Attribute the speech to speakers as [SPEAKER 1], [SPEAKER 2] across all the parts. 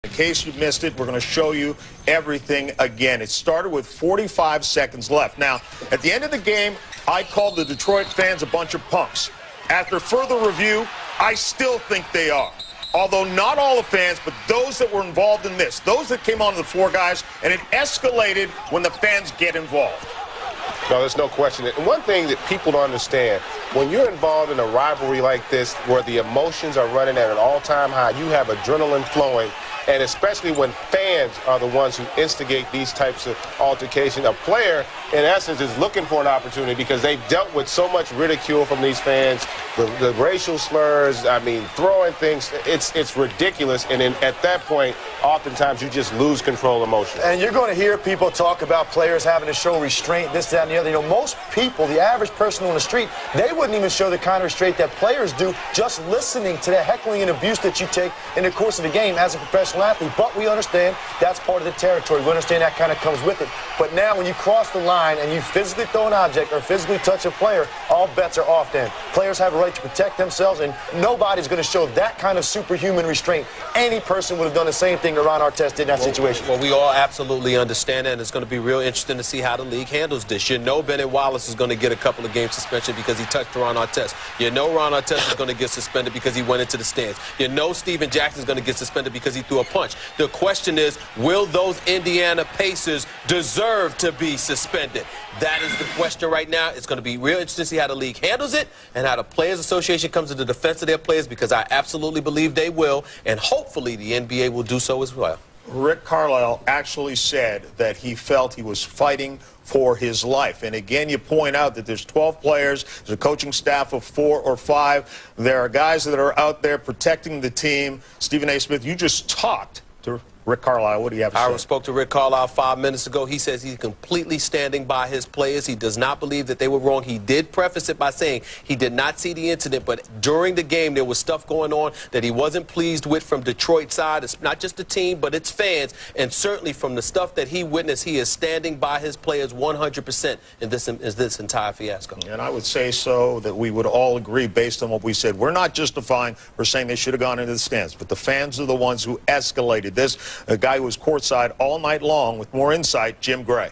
[SPEAKER 1] In case you missed it, we're going to show you everything again. It started with 45 seconds left. Now, at the end of the game, I called the Detroit fans a bunch of punks. After further review, I still think they are. Although not all the fans, but those that were involved in this, those that came onto the floor, guys, and it escalated when the fans get involved.
[SPEAKER 2] No, there's no question. And one thing that people don't understand, when you're involved in a rivalry like this, where the emotions are running at an all-time high, you have adrenaline flowing, and especially when fans are the ones who instigate these types of altercations. A player, in essence, is looking for an opportunity because they've dealt with so much ridicule from these fans, the racial slurs, I mean, throwing things. It's ridiculous, and then at that point, oftentimes you just lose control emotionally.
[SPEAKER 3] And you're going to hear people talk about players having to show restraint, this, that, and the other. You know, most people, the average person on the street, they wouldn't even show the kind of restraint that players do just listening to the heckling and abuse that you take in the course of the game as a professional athlete. But we understand that's part of the territory. We understand that kind of comes with it. But now when you cross the line and you physically throw an object or physically touch a player, all bets are off then. Players have a right to protect themselves, and nobody's going to show that kind of superhuman restraint. Any person would have done the same thing that Ron Artest did in that situation.
[SPEAKER 4] Well, we all absolutely understand that, and it's going to be real interesting to see how the league handles this. You know Bennett Wallace is going to get a couple of game suspension because he touched Ron Artest. You know Ron Artest is going to get suspended because he went into the stands. You know Steven Jackson is going to get suspended because he threw a punch. The question is, will those Indiana Pacers deserve to be suspended? That is the question right now. It's going to be real interesting to see how the league handles it and how the Players Association comes to the defense of their players, because I absolutely believe they will, and hopefully the NBA will do so as well.
[SPEAKER 1] Rick Carlisle actually said that he felt he was fighting for his life. And again, you point out that there's 12 players, there's a coaching staff of 4 or 5. There are guys that are out there protecting the team. Stephen A. Smith, you just talked to Rick Carlisle. What do you have to say?
[SPEAKER 4] I spoke to Rick Carlisle 5 minutes ago. He says he's completely standing by his players. He does not believe that they were wrong. He did preface it by saying he did not see the incident, but during the game there was stuff going on that he wasn't pleased with from Detroit's side. It's not just the team, but it's fans. And certainly from the stuff that he witnessed, he is standing by his players 100% in this entire fiasco.
[SPEAKER 1] And I would say so that we would all agree based on what we said. We're not justifying or saying they should have gone into the stands, but the fans are the ones who escalated this. A guy who was courtside all night long with more insight, Jim Gray.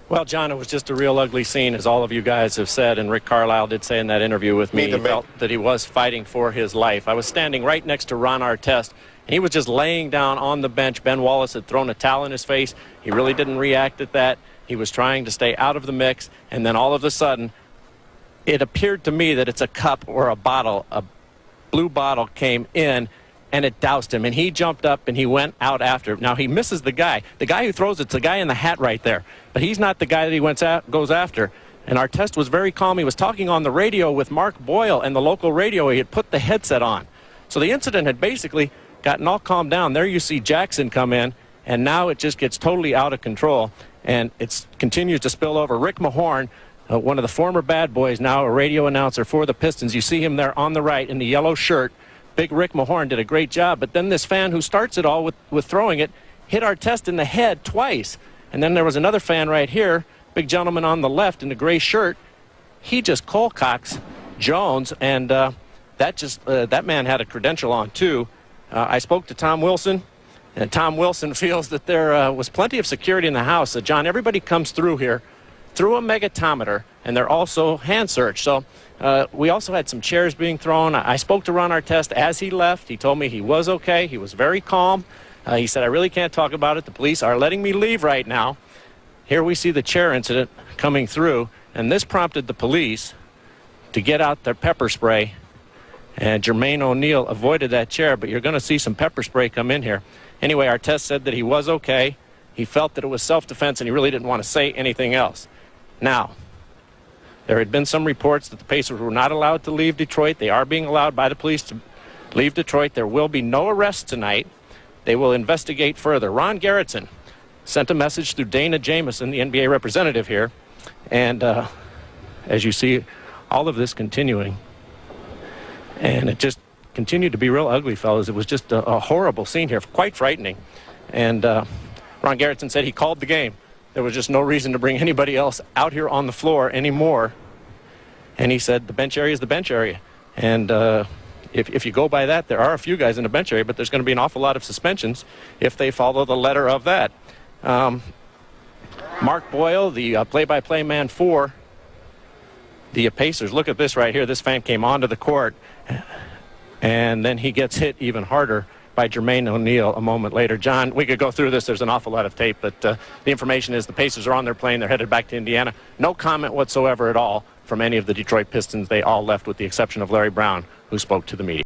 [SPEAKER 5] Well, John, it was just a real ugly scene, as all of you guys have said, and Rick Carlisle did say in that interview with me, he felt that he was fighting for his life. I was standing right next to Ron Artest, and he was just laying down on the bench. Ben Wallace had thrown a towel in his face. He really didn't react at that. He was trying to stay out of the mix, and then all of a sudden, it appeared to me that it's a cup or a bottle. A blue bottle came in, and it doused him, and he jumped up and he went out after. Now, he misses the guy. The guy who throws it's the guy in the hat right there, but he's not the guy that he goes after. And Artest was very calm. He was talking on the radio with Mark Boyle and the local radio. He had put the headset on. So the incident had basically gotten all calmed down. There you see Jackson come in, and now it just gets totally out of control, and it continues to spill over. Rick Mahorn, one of the former bad boys, now a radio announcer for the Pistons. You see him there on the right in the yellow shirt. Big Rick Mahorn did a great job, but then this fan who starts it all with throwing it hit Artest in the head twice. And then there was another fan right here, big gentleman on the left in the gray shirt. He just cold-cocks Jones, and that man had a credential on too. I spoke to Tom Wilson, and Tom Wilson feels that there was plenty of security in the house. John, everybody comes through here through a megatometer, and they're also hand searched. So we also had some chairs being thrown. I spoke to Ron Artest as he left. He told me he was okay. He was very calm. He said, I really can't talk about it. The police are letting me leave right now. Here we see the chair incident coming through, and this prompted the police to get out their pepper spray. And Jermaine O'Neal avoided that chair, but you're going to see some pepper spray come in here. Anyway, Artest said that he was okay. He felt that it was self-defense, and he really didn't want to say anything else. Now, there had been some reports that the Pacers were not allowed to leave Detroit. They are being allowed by the police to leave Detroit. There will be no arrests tonight. They will investigate further. Ron Garrettson sent a message through Dana Jamieson, the NBA representative here. And as you see, all of this continuing. And it just continued to be real ugly, fellas. It was just a horrible scene here, quite frightening. And Ron Garrettson said he called the game. There was just no reason to bring anybody else out here on the floor anymore. And he said the bench area is the bench area. And if you go by that, there are a few guys in the bench area, but there's going to be an awful lot of suspensions if they follow the letter of that. Mark Boyle, the play-by-play man for the Pacers. Look at this right here. This fan came onto the court, and then he gets hit even harder by Jermaine O'Neal a moment later. John, we could go through this. There's an awful lot of tape, but the information is the Pacers are on their plane. They're headed back to Indiana. No comment whatsoever at all from any of the Detroit Pistons. They all left with the exception of Larry Brown, who spoke to the media.